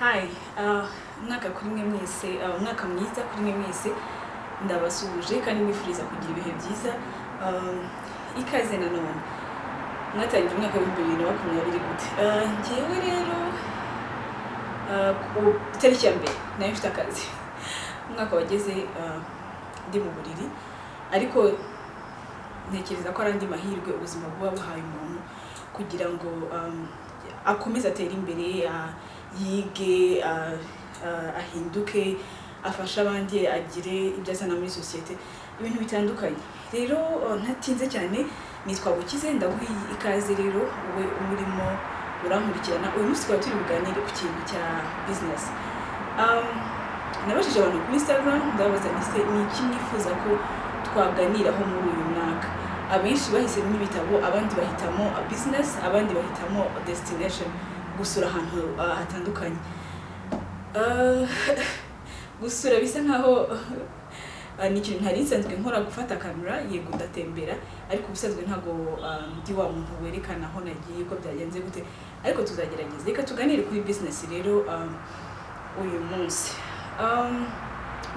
Hi, mwaka kuri mwe mwese, mwaka mwiza kuri mwe mwese, ndabasuhuje kandi mbifuriza kugira ibihe byiza. Ikaze nanone. Mwatangiye umwaka wa 2020 gute? Ngewe rero ku tariki ya mbere nayo mfite akazi. Umwaka wageze ndi mu buriri, ariko ntekereza ko ari andi mahirwe ubuzima buba buhaye umuntu kugira ngo akomeze atere imbere, yige, ahinduke, afasha abandi, agire ibyo azana muri societe, ibintu bitandukanye. Rero ntatinze cyane, nitwa Bukize, ndaguha ikaze rero wowe urimo urankurikirana. Uyu munsi twaba turi buganire ku kintu cya business. Nabajije abantu kuri Instagram, ndabaza nise ni iki mwifuza ko twaganiraho muri uyu mwaka. Abenshi bahisemo ibitabo, abandi bahitamo business, abandi bahitamo destination, gusura ahantu hatandukanye. Gusura bisa nkaho ni ikintu ntari nsanzwe nkora, gufata kamera, yego ndatembera, ariko ubusanzwe ntago ndi wa muntu werekana aho nagiye ko byagenze gute, ariko tuzagerageza. Reka tuganire kuri business rero uyu munsi.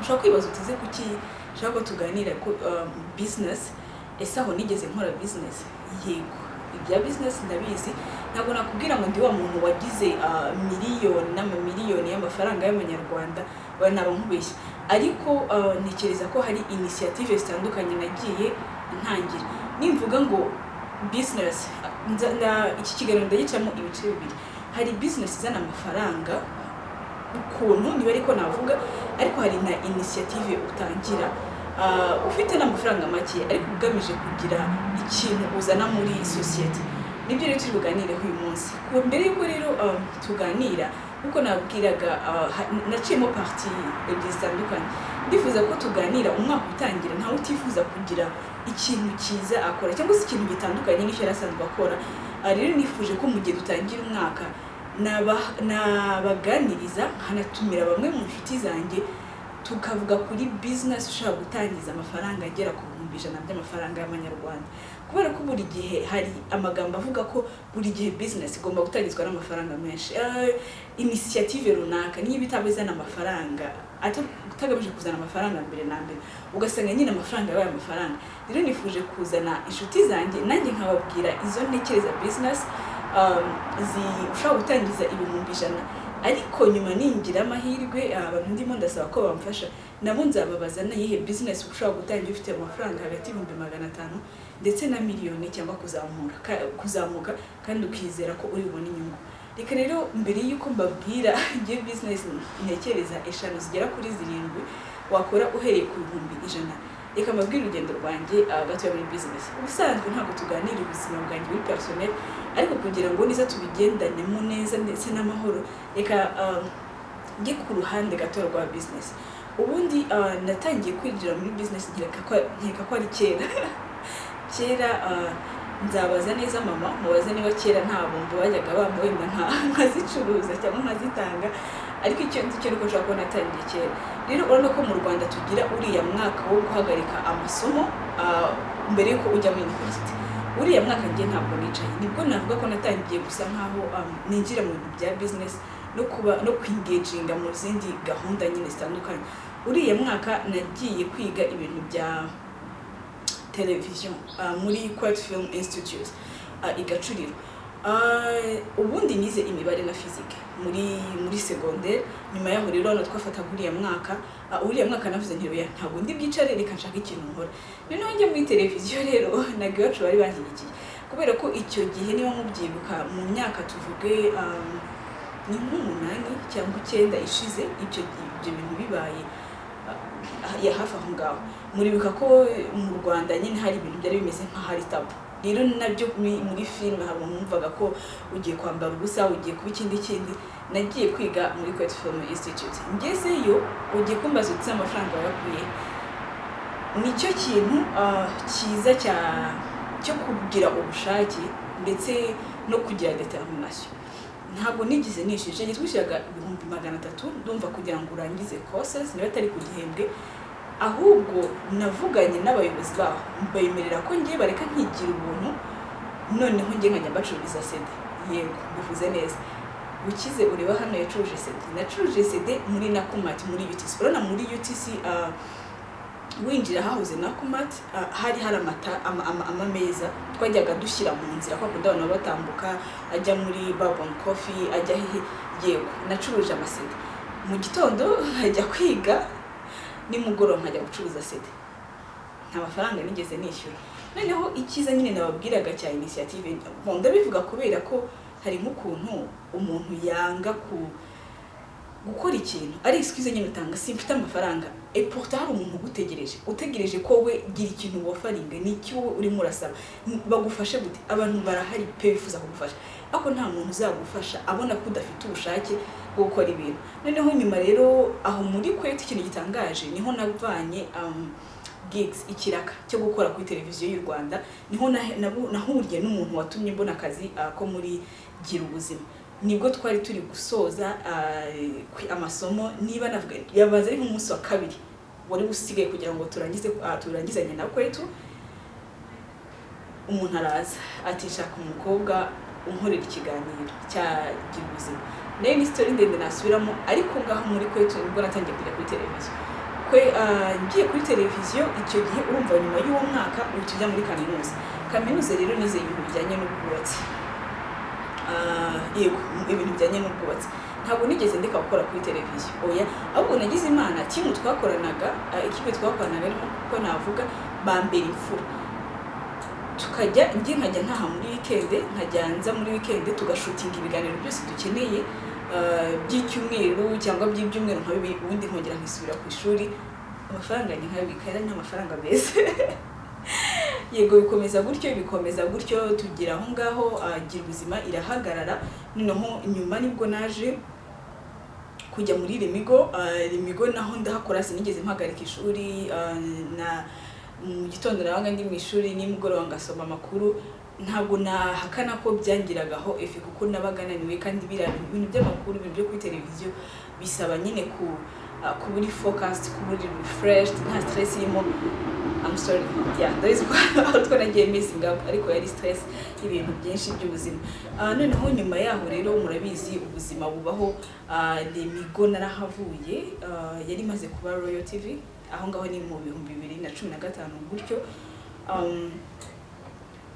Ushaka kwibaza utize kuki ushaka ko tuganira ku business. Ese aho nigeze nkora business? Yego, ibya business ndabizi. Ntabwo nakubwira ngo ndi wa muntu wagize miliyoni n'amamiliyoni y'amafaranga y'amanyarwanda, naba nkubeshya, ariko ntekereza ko hari initiative zitandukanye nagiye ntangira. Nimvuga ngo business, iki kiganiro ndagicamo ibice bibiri. Hari business izana amafaranga ukuntu niba ariko navuga, ariko hari na initiative utangira ufite n'amafaranga make ariko ugamije kugira ikintu uzana muri societe. Nibyo rero turi buganireho uyu munsi. Mbere yuko rero tuganira, kuko nabwiraga naciyemo parti ebyiri zitandukanye. Ndifuza ko tuganira umwaka utangira, ntawe utifuza kugira ikintu cyiza akora cyangwa se ikintu gitandukanye n'icyo yarasanzwe akora. Rero nifuje ko mu gihe dutangira umwaka nabaganiriza, hanatumira bamwe mu nshuti zanjye, tukavuga kuri business ushaka gutangiza amafaranga agera ku 100,000 by'amafaranga y'amanyarwanda. Kubera ko buri gihe hari amagambo avuga ko buri gihe business igomba gutangizwa n'amafaranga menshi. Initiative runaka niyo bitabizana amafaranga, utagamije kuzana amafaranga mbere na mbere, ugasanga nyine amafaranga yabaye amafaranga. Rero nifuje kuzana inshuti zanjye, nanjye nkababwira izo ntekereza business ushaka gutangiza 100,000, ariko nyuma ningira amahirwe abantu ndimo ndasaba ko bamfasha, nabo nzababaza na yihe business ushaka gutangira ufite amafaranga hagati y'500,000 ndetse na miliyoni cyangwa kuzamuka kandi ukizera ko uri bubone inyungu. Reka rero mbere yuko mbabwira ngiye business ntekereza 5 zigera kuri 7 wakora uhereye ku 100,000, reka mbabwire urugendo rwanjye gato muri business. Ubusanzwe ntabwo tuganira ubuzima bwanjye buri personnel, ariko kugira ngo niza tubigendanemo neza ndetse n'amahoro, reka njye ku ruhande gato rwa business. Ubundi natangiye kwinjira muri business nkeka ko ari kera. Nzabaza neza mama, mubaze niba kera nta bombo bajyaga bamba wenda nkazicuruza cyangwa nkazitanga, ariko icyo nzi cyo nuko nshaka ko natangiye kera. Rero urabona ko mu Rwanda tugira uriya mwaka wo guhagarika amasomo mbere yuko ujya muri university. Uriya mwaka njye ntabwo nicaye, nibwo navuga ko natangiye gusa nkaho ninjira mu bintu bya business no kwingaginga mu zindi gahunda nyine zitandukanye. Uriya mwaka nagiye kwiga ibintu bya television muri Quart Film Institute igacuriro. Ubundi nize imibare na physique muri secondaire. Nyuma yaho rero twafata uriya mwaka navuze nti ntabwo ndi bwicare, reka nshaka ikintu nkora. Noneho njye muri televiziyo rero nabwo iwacu bari banshyigikiye, kubera ko icyo gihe niba mubyibuka mu myaka tuvuge ni nk'umunani cyangwa 9 ishize, ibyo bintu bibaye ya hafi aho ngaho. Muribuka ko mu Rwanda nyine hari ibintu byari bimeze nk'ahari tabu. Rero nabyo muri film hari umumvaga ko ugiye kwambara ubusa, ugiye kuba ikindi. Nagiye kwiga muri Quart Film Institute. Ngezeyo ugiye kumbaza utse amafaranga yakuye. Nicyo kintu cyiza cyo kugira ubushake ndetse no kugira determination. Ntabwo nigize nishije, twishyiraga 300,000 ndumva kugira ngo urangize courses niba atari ku gihembwe, ahubwo navuganye n'abayobozi baho mbayemerera ko ngiye bareka nkigira ubuntu, noneho ngiye nkajya mbacururiza CD. Yego, bivuze neza. ukize ureba hano yacuruje CD, nacuruje CD muri Nakumat muri UTC. Urana muri UTC winjira hahoze Nakumat hari amameza twajyaga dushyira mu nzira kwa kundi abantu batambuka ajya muri Bourbon Coffee ajya yego nacuruje amasede mu gitondo nkajya kwiga nimugoroba nkajya gucuruza CD nta mafaranga nigeze nishyura. Noneho ikiza nyine nababwiraga cya initiative ndabivuga kubera ko hari nk'ukuntu umuntu yanga gukora ikintu ari excuse nyine utanga simfite amafaranga et pourtant hari umuntu utegereje ko we gira ikintu wofaringa n'icyo urimo urasaba bagufashe gute. Abantu barahari pe bifuza kugufasha ako nta muntu uzagufasha abona ko udafite ubushake bwo gukora ibintu. Noneho nyuma rero aho muri kwete ikintu gitangaje niho navanye gigs ikiraka cyo gukora kuri televiziyo y'u Rwanda, niho nahuriye n'umuntu watumye mbona akazi ko muri gira ubuzima. Nibwo twari turi gusoza amasomo niba navuga yabaza ari nk'umunsi wa kabiri wari usigaye kugira ngo turangizanye na kwetu. Umuntu araza ati shaka umukobwa unkorera ikiganiro cya gira ubuzima. Nayo ni story ndende nasubiramo, ariko ngaho muri kwetu nibwo natangiye kujya kuri televiziyo. Ngiye kuri televiziyo icyo gihe urumva nyuma y'uwo mwaka utujya muri kaminuza rero nize ibintu bijyanye n'ubwubatsi. Yego ibintu bijyanye n'ubwubatsi ntabwo nigeze ndeka gukora kuri televiziyo oya, ahubwo nagize imana timu twakoranaga ikipe twakoranaga ariko ko navuga bambera imfura tukajya nkajya ntaha muri weekend nkajyanza muri weekend tugashutinga ibiganiro byose dukeneye by'icyumweru cyangwa by'ibyumweru nka bibiri ubundi nkongera nkisubira ku ishuri. Amafaranga ni nkabikara n'amafaranga meza yego bikomeza gutyo tugira aho ngaho gira ubuzima irahagarara. Noneho nyuma nibwo naje kujya muri Remigo naho ndahakora sinigeze mpagarika ishuri na mu gitondo nabanga ndi mu ishuri nimugoroba ngasoma amakuru. Ntabwo nahakana ko byangiragaho efe kuko nabaga naniwe kandi ibintu by'amakuru ibintu byo kuri televiziyo bisaba nyine kuburi focused kuburi refreshed nta stress irimo. I'm sorry that is what nagiye missing up ariko yari stress ibintu byinshi by'ubuzima. Noneho nyuma yaho rero murabizi ubuzima bubaho. Remigo narahavuye yari maze kuba Royal TV aho ngaho ni mu 2015 gutyo.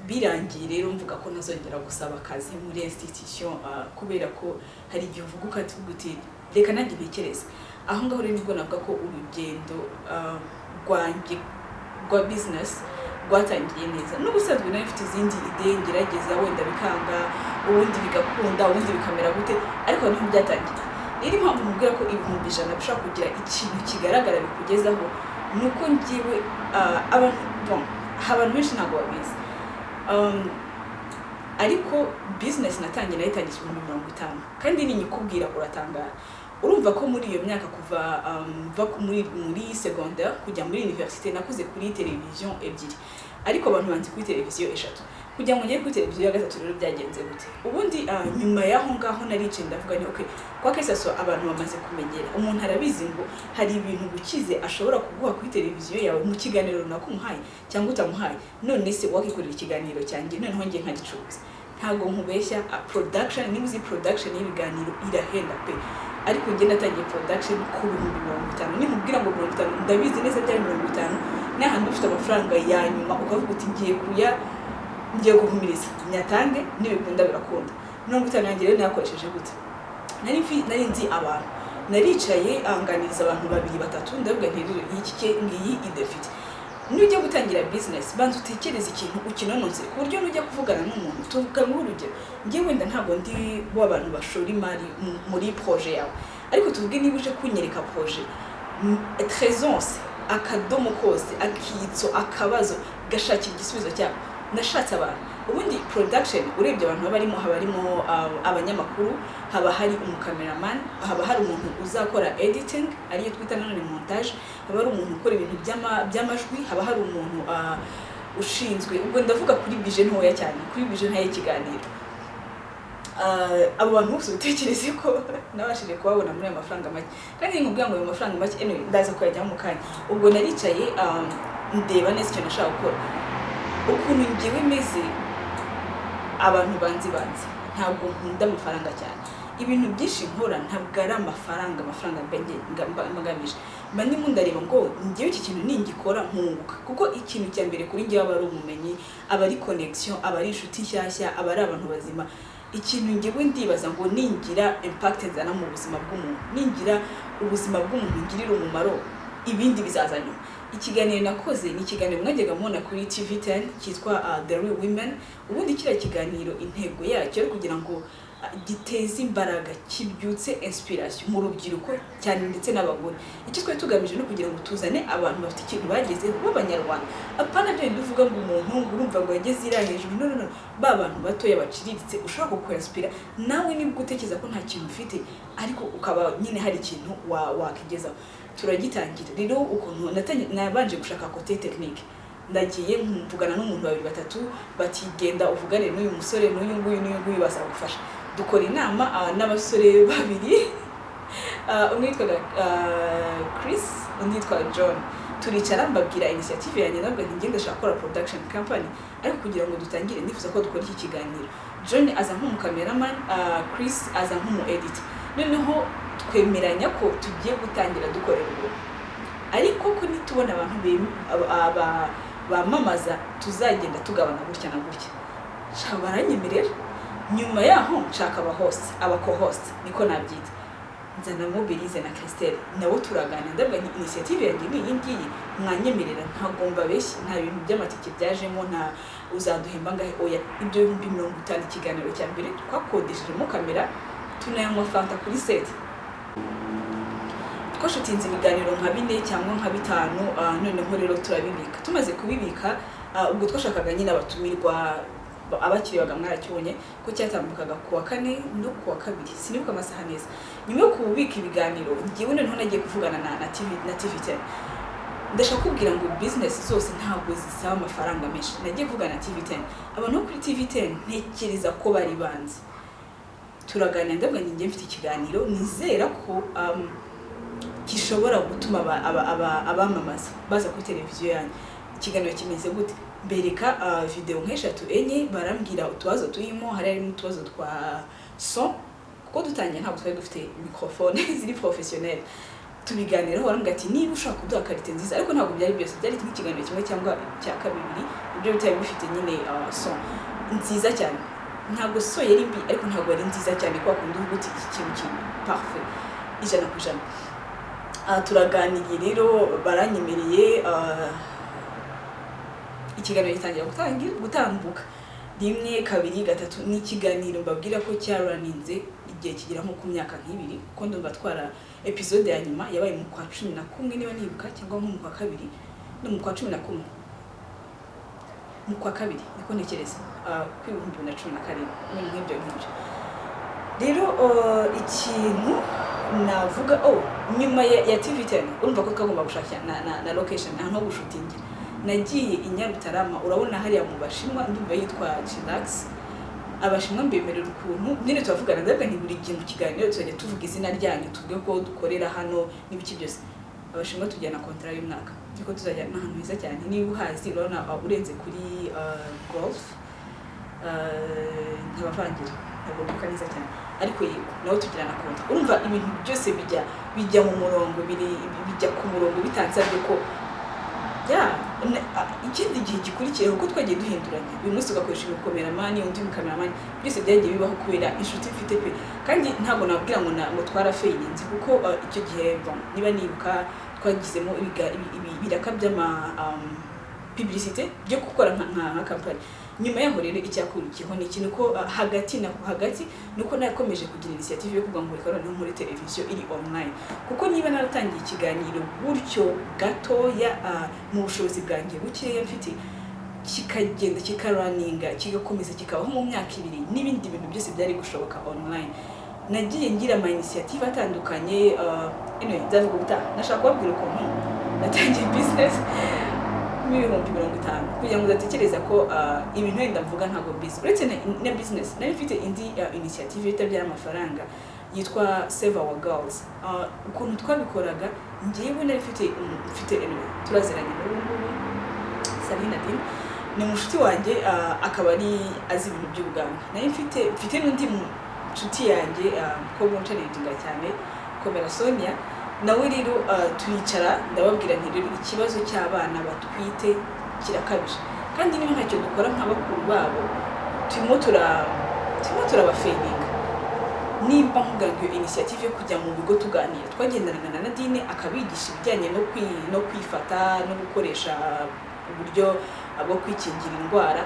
Birangiye rero mvuga ko nazongera gusaba akazi muri institution kubera ko hari igihe uvuga ukatuvuga uti reka nanjye ntekereze. Aho ngaho rero nibwo navuga ko urugendo rwanjye rwa business rwatangiye neza. N'ubusanzwe nayo mfite izindi ideye ngerageza wenda bikanga ubundi bigakunda ubundi bikamera gute ariko niho byatangiye. Iri mpamvu mubwira ko ibihumbi 100 bishaka kugira ikintu kigaragara bikugezaho nuko ngiwe abantu benshi ntabwo babizi. Ariko business natangiye nayitangije mu 50 kandi ni nyikubwira uratangara. Urumva ko muri iyo myaka kuva muri secondaire kujya muri université nakuze kuri televiziyo ebyiri ariko abantu banzi kuri televiziyo eshatu. Kujya ngo ngere kuri televiziyo ya gatatu rero byagenze gute. Ubundi nyuma yaho ngaho narice ndavuga ni okay kwa kesaso abantu bamaze kumenyera umuntu arabizi ngo hari ibintu gukize ashobora kuguha kuri televiziyo yawe mu kiganiro nakumuhaye cyangwa utamuhaye none se wakikorera ikiganiro cyanjye noneho ngiye nkagicuruza. Ntago nkubeshya production nibuzi production y'ibiganiro irahenda pe ariko nge natangiye production ku 50 ni mubwira ngo 50 ndabizi neza byari 50 n'ahantu ufite amafaranga ya nyuma ukavuga uti ngiye guhumiriza nyatange n'ibikunda birakunda. 50 yanjye rero nakoresheje gute nari nzi abantu naricaye anganiza abantu 2-3 ndavuga nti ngiyi idefite nujya gutangira business bantu utekereza ikintu ukinononse ku buryo nujya kuvugana n'umuntu tuvuga nk'urugero ngiye wenda ntabwo ndi bo abantu bashora imari muri projet yawe ariko tuvuge niba uje kunyereka projet présence akadomo kose akitso akabazo gashakira igisubizo cyabo nashatse abantu. Ubundi production urebye abantu haba harimo abanyamakuru haba hari umukameraman haba hari umuntu uzakora editing ariyo twita none montage haba hari umuntu ukora ibintu by'amajwi haba hari umuntu ushinzwe ubwo ndavuga kuri vision ntoya cyane kuri vision ntaye ikiganiro. Abo bantu bose utekereze ko nabashije kubabona muri amafaranga make kandi nkubwira ngo ayo mafaranga make anyway ndaza kuyajya mu kanya. Ubwo naricaye ndeba neza icyo nashaka gukora ukuntu ngiye meze abantu banzi ntabwo nkunda amafaranga cyane. ibintu byinshi nkora ntabwo ari amafaranga mbagamije mba ndimo ndareba ngo ngewe iki kintu ningikora nkunguka kuko ikintu cya mbere kuri ngewe aba ari ubumenyi aba ari connection aba ari inshuti nshyashya aba ari abantu bazima ikintu ngewe ndibaza ngo ningira impact nzana mu buzima bw'umuntu ningira ubuzima bw'umuntu ngirira umumaro ibindi bizaza nyuma ikiganiro nakoze ni ikiganiro mwajyaga mubona kuri TV10 cyitwa The Real Women ubundi kiriya kiganiro intego yacyo kugira ngo giteze imbaraga kibyutse inspiration mu rubyiruko cyane ndetse n'abagore icyo twe tugamije no kugira ngo tuzane abantu bafite ikintu bagezeho b'abanyarwanda apana byo bivuga ngo umuntu urumva ngo yageze ira hejuru no bantu batoya baciriritse ushaka kwinspira nawe nibwo utekereza ko nta kintu ufite ariko ukaba nyine hari ikintu wakigezaho turagitangira rero ukuntu nabanje gushaka kote technique ndagiye mvugana n'umuntu babiri batatu batigenda uvugane n'uyu musore n'uyu nguyu bazagufasha dukora inama n'abasore babiri umwe yitwa Chris undi yitwa John turicara mbabwira initiative yanjye nabwo ngende ndashaka gukora production company ariko kugira ngo dutangire nifuza ko dukora iki kiganiro John aza nk'umukameraman Chris aza nk'umu-edit noneho twemeranya ko tugiye gutangira dukorera ubwo ariko ko nitubona abantu bamamaza tuzagenda tugabana gutya na gutya baranyemerera nyuma yaho nshaka aba-co-host niko nabyita nzana Mobilize na Christelle nabo turaganira ndabwa ni initiative yanjye ni iyi ngiyi mwanyemerera ntagomba beshi nta bintu by'amatike byajemo nta uzaduhemba ngahe oya ibyo 50 ikiganiro cya mbere twakodeshejemo kamera tunayanywa fanta kuri set twashutinze ibiganiro nka 4 cyangwa nka 5 noneho rero turabibika tumaze kubibika ubwo twashakaga nyine abatumirwa abakiriyaga mwaracyonye ko cyatambukaga kuwa 4 no kuwa 2 sinibuka amasaha neza nyuma yo kubika ibiganiro ngiye noneho nagiye kuvugana na TV10 ndashaka kubwira ngo business zose ntabwo zisaba amafaranga menshi nagiye kuvugana na TV10 abantu kuri TV10 ntekereza ko bari banze turaganira ndabwa ngiye mfite ikiganiro nizera ko gishobora gutuma abamamaza baza kuri televiziyo yanyu ikiganiro kimeze gute bereka video nk'eshatu enye barambwira utubazo tuyimo hari n'utubazo twa son kuko dutangiye ntabwo twari dufite microphone ziri professionnel tubiganiraho barambwira ati niba ushaka kuduha qualité nziza ariko ntabwo byari byose byari ikiganiro kimwe cyangwa cya kabiri ibyo bitari bifite nyine son nziza cyane ntabwo so yari mbi ariko ntabwo ari nziza cyane kwa kundi uguti ikintu parfait ijana ku ijana turaganiriye rero baranyemereye ikiganiro gitangira gutambuka 1 2 3 ni ikiganiro mbabwira ko cyaraninze igihe kigira nko ku myaka nk'ibiri ko ndumva twara episode ya nyuma yabaye mu kwa 11 niba nibuka cyangwa mu kwa 2 no mu kwa 11 mu kwa 2 niko ntekereza ku 2017 n'ibyo rero ikintu navuga nyuma ya TV10 urumva ko twagomba gushaka na location aho no gushutingira nagiye inyarutarama urabona hariya mu bashinwa ndumva yitwa Chillax abashinwa mbemerera ukuntu nyine tuvugana ndabwa ni buri gihe mu kiganiro tujye tuvuga izina ryanyu tuvuge ko dukorera hano n'ibiki byose abashinwa tujyana contract y'umwaka niko tuzajyana ahantu heza cyane niba uhazi urabona urenze kuri golf Ndabasangiza ntabwo neza cyane ariko yego nawe tugirana konta urumva ibintu byose bijya mu murongo bijya ku murongo bitansabye ko ikindi gihe gikurikiyeho ko twagiye duhinduranya uyu munsi ugakoresha umukameramani undi mukameramani byose byagiye bibaho kubera inshuti mfite pe kandi ntabwo nabwira ngo twarafeilinze kuko icyo gihe niba nibuka twagizemo ibiraka by'ama publicité byo gukora nka company nyuma yaho rero icyakurikiyeho ni ikintu ko hagati nuko nakomeje kugira initiative yo kuvuga ngo reka noneho muri televiziyo iri online kuko niba naratangiye ikiganiro gutyo gatoya mu bushobozi bwanjye bukeya mfite kikagenda kikaraninga kigakomeza kikabaho mu myaka 2 n'ibindi bintu byose byari gushoboka online nagiye ngira ama initiative atandukanye anyway ndavuga gutaha nashaka kubabwira ukuntu natangiye business ibihumbi 50 kugira ngo udatekereza ko ibintu wenda mvuga ntabwo business uretse na business nari mfite indi initiative itabyara amafaranga yitwa Save Our Girls ukuntu twabikoraga ngiye nari mfite turaziranye n'ubu Salina Din ni mushuti wanjye akaba ari azi ibintu by'ubuganga nari mfite n'undi nshuti yanjye ko muncarenga cyane komera Sonia nawe rero turicara ndababwira nti rero ikibazo cy'abana batwite kirakabije kandi niba ntacyo dukora nk'abakuru babo turimo turabafeninga nimba nkubwira iyo initiative yo kujya mu bigo tuganira twagendanaga na Nadine akabigisha ibijyanye no kwifata no gukoresha uburyo bwo kwikingira indwara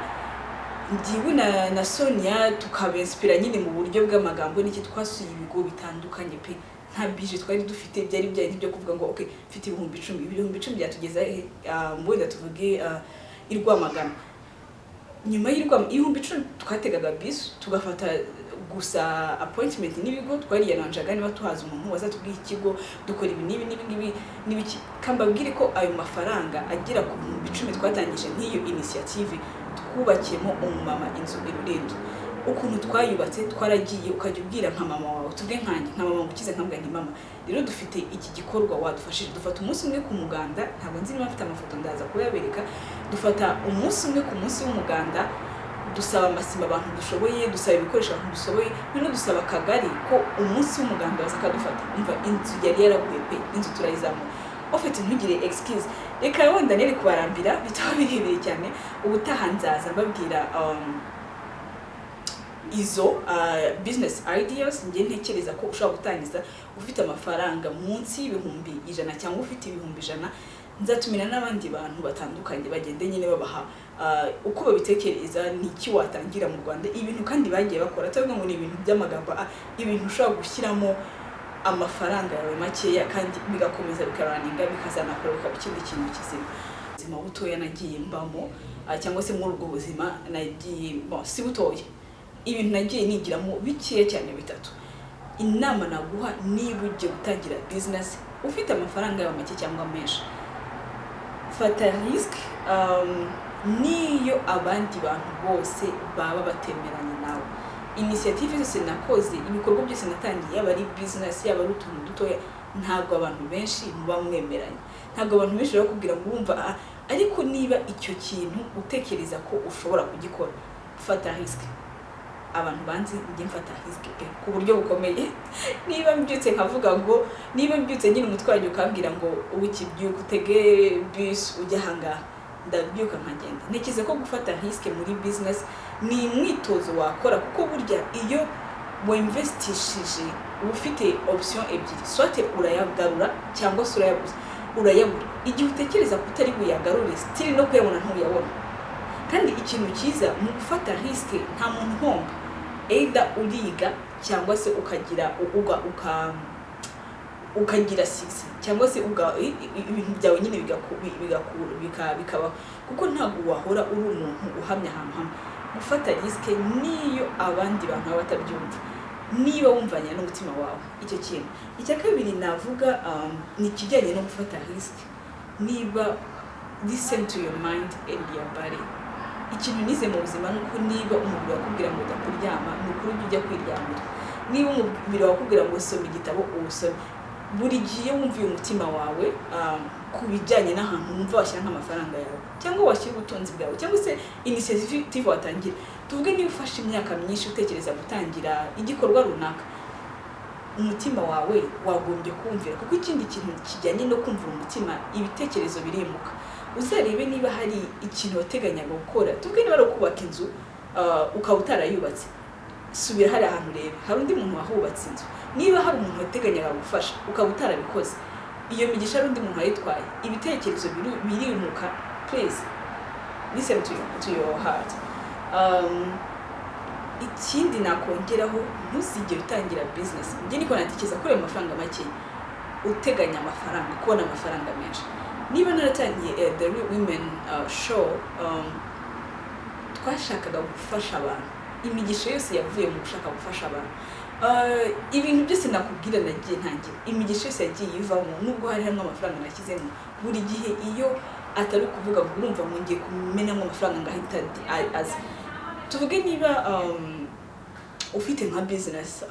ndiwe na Sonia tukabenspira nyine mu buryo bw'amagambo n'iki twasuye ibigo bitandukanye pe nta bije twari dufite byari byo kuvuga ngo okay mfite ibihumbi 10 byatugeza mbonda tuvuge irwamagana nyuma y'ibihumbi 10 twategaga bus tugafata gusa appointment n'ibigo twariyananjaga niba tuhaza umuntu wazatubwiye ikigo dukora ibi n'ibiki kambabwire ko ayo mafaranga agera ku bihumbi 10 twatangije nk'iyo initiative twubakiyemo umumama inzu irurendo ukuntu twayubatse twaragiye ukajya ubwira nka mama wawe tuvuge nkanjye nka mama mukize nkambwa nti mama rero dufite iki gikorwa wadufashije dufata umunsi umwe ku muganda ntabwo nzi niba mfite amafoto ndaza kuyabereka dufata umunsi umwe ku munsi w'umuganda dusaba amasima abantu dushoboye dusaba ibikoresho abantu dushoboye bino dusaba akagari ko umunsi w'umuganda baza kadufata umva inzu yari yaraguye pe inzu turayizamura ofite ntugire excuse reka wenda nere kubarambira bitaba birebeye cyane ubutaha nzaza mbabwira izo business ideas nge ntekereza ko ushobora gutangiza ufite amafaranga munsi y'ibihumbi 100 cyangwa ufite ibihumbi 100 nzatumira n'abandi bantu batandukanye bagende nyine babaha uko babitekereza n'iki watangira mu Rwanda ibintu kandi bagiye bakora cyangwa ngo ni ibintu by'amagambo ibintu ushobora gushyiramo amafaranga yawe makeya kandi bigakomeza bikaraninga bikazanakora bikaba ikindi kintu kizima ubuzima butoya nagiye mbamo cyangwa se muri ubwo buzima nagiye si butoya ibintu nagiye nigiramo bikeya cyane bitatu inama naguha niba ugiye gutangira business ufite amafaranga yawe make cyangwa menshi fata risk niyo abandi bantu bose baba batemeranye nawe initiative zose nakoze ibikorwa byose natangiye yaba ari business yaba ari utuntu dutoya ntabwo abantu benshi muba mwemeranye ntabwo abantu benshi bakubwira ngo urumva ariko niba icyo kintu utekereza ko ushobora kugikora fata risk abantu banzi njye mfata risk pe ku buryo bukomeye niba mbyutse nkavuga ngo niba mbyutse nyine umutwaje ukambwira ngo ukibyuka utege bus ujya hanga ndabyuka nkagenda ntekize ko gufata risk muri business ni imwitozo wakora kuko burya iyo winvestishije ufite option ebyiri soit urayagarura cyangwa se urayabura igihe utekereza ko utari buyagarure still no kuyabona ntuyabona kandi ikintu cyiza mu gufata risk nta muntu homba either uriga cyangwa se ukagira 6 cyangwa se ibintu byawe nyine bikaba kuko ntabwo wahora uri umuntu uhamya ahantu hamwe gufata risk niyo abandi bantu batabyumva niba wumvanya n'umutima wawe icyo kintu icya kabiri navuga ni kijyanye no gufata risk niba listen to your mind and your body ikintu nize mu buzima nuko niba umubiri wakubwira ngo udakuryama nukuri ujya kwiryamira niba umubiri wakubwira ngo usome igitabo usome buri gihe wumviye umutima wawe kubijyanye n'ahantu wumva washyira nk'amafaranga yawe cyangwa washyira ubutunzi bwawe cyangwa se initiative watangira tuvuge niba ufashe imyaka myinshi utekereza gutangira igikorwa runaka umutima wawe wagombye kumvira kuko ikindi kintu kijyanye no kumvira umutima ibitekerezo birimuka uzarebe niba hari ikintu wateganyaga gukora tuvuge niba ari kubaka inzu ukaba utarayubatse subira hari ahantu rebe hari undi muntu wahubatse inzu niba hari umuntu wateganyaga gufasha ukaba utarabikoze iyo migisha ari undi muntu ayitwaye ibitekerezo birimuka please listen to your heart ikindi nakongeraho ntuzigere utangira business njye niko natekereza ko amafaranga make uteganya amafaranga kubona amafaranga menshi niba naratangiye the real women show twashakaga gufasha abantu imigisha yose yavuye mu gushaka gufasha abantu ibintu byose nakubwira nagiye ntangira imigisha yose yagiye ivamo nubwo hari hamwe amafaranga nakizemo buri gihe iyo atari kuvuga ngo urumva ngo ngiye kumenamo amafaranga ngahita azi tuvuge niba ufite nka business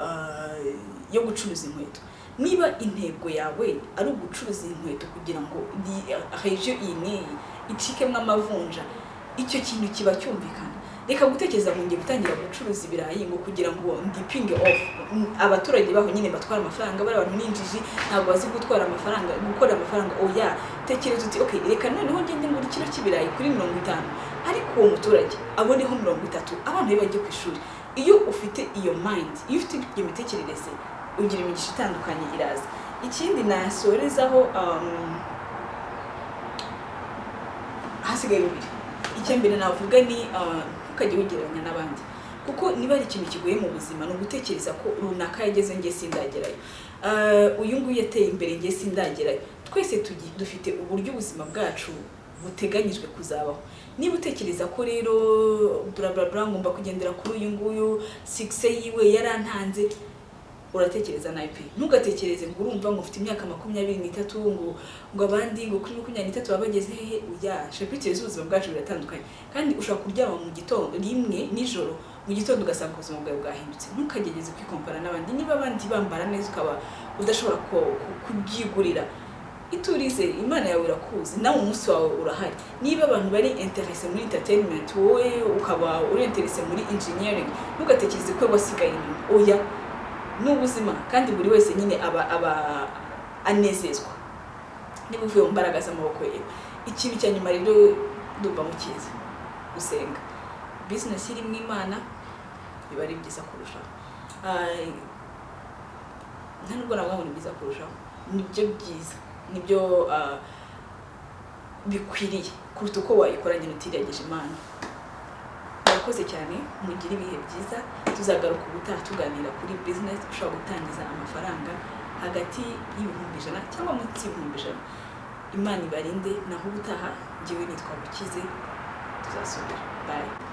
yo gucuruza inkweto niba intego yawe ari ugucuruza inkweto kugira ngo region iyi icikemwe amavunja icyo kintu kiba cyumvikana reka gutekereza ngo ngiye gutangira gucuruza ibirayi ngo kugira ngo ndipinge off abaturage baho nyine batwara amafaranga bari abantu ninjiji ntabwo bazi gutwara amafaranga gukora amafaranga oya tekereza uti okay reka noneho ngende muri kilo cy'ibirayi kuri 50 ariko uwo muturage aboneho 30 abantu bajye ku ishuri. Iyo ufite iyo mind, iyo ufite iyo mitekerereze ugira imigisha itandukanye iraza. Ikindi nasorezaho hasigaye bibiri. Icyambere navuga ni ukajya wigereranya n'abandi, kuko niba ari ikintu kigoye mu buzima no gutekereza ko runaka yageze ngiye sindagerayo, uyu nguyu yateye imbere ngiye sindagerayo. Twese dufite uburyo ubuzima bwacu buteganyijwe kuzabaho. Niba utekereza ko rero bla ngomba kugendera kuri uyu nguyu success yiwe yarantanze, uratekereza nabi. Ntugatekereze ngo urumva ngo ufite imyaka 23 ngo abandi ngo kuri 23 babageze hehe. Uya chapitre z'ubuzima bwacu biratandukanye, kandi ushaka kuryama mu gitondo rimwe nijoro, mu gitondo ugasanga ubuzima bwawe bwahindutse. Ntukagegeze kwikompara n'abandi. Niba abandi bambara neza ukaba udashobora kubyigurira, iturize Imana yawe irakuzi, nawe umunsi wawe urahari. Niba abantu bari interesse muri entertainment, wowe ukaba uri interesse muri engineering, ntugatekereze ko wasigaye inyuma. Oya, n'ubuzima kandi buri wese nyine aba anezezwa niba uvuye mu mbaraga z'amaboko ye. Ikintu cya nyuma rero ndumva mukiza gusenga. Business iri mu Imana biba ari byiza kurushaho. Nta nubwo nabwo ni byiza kurushaho, nibyo byiza, nibyo bikwiriye kuruta uko wayikora nyine utirageje Imana. Murakoze cyane, mugire ibihe byiza. Tuzagaruka ubutaha tuganira kuri business ushobora gutangiza amafaranga hagati y'ibihumbi 100 cyangwa munsi y'ibihumbi 100. Imana ibarinde, naho ubutaha njyewe nitwa Bukize, tuzasubira. Bye.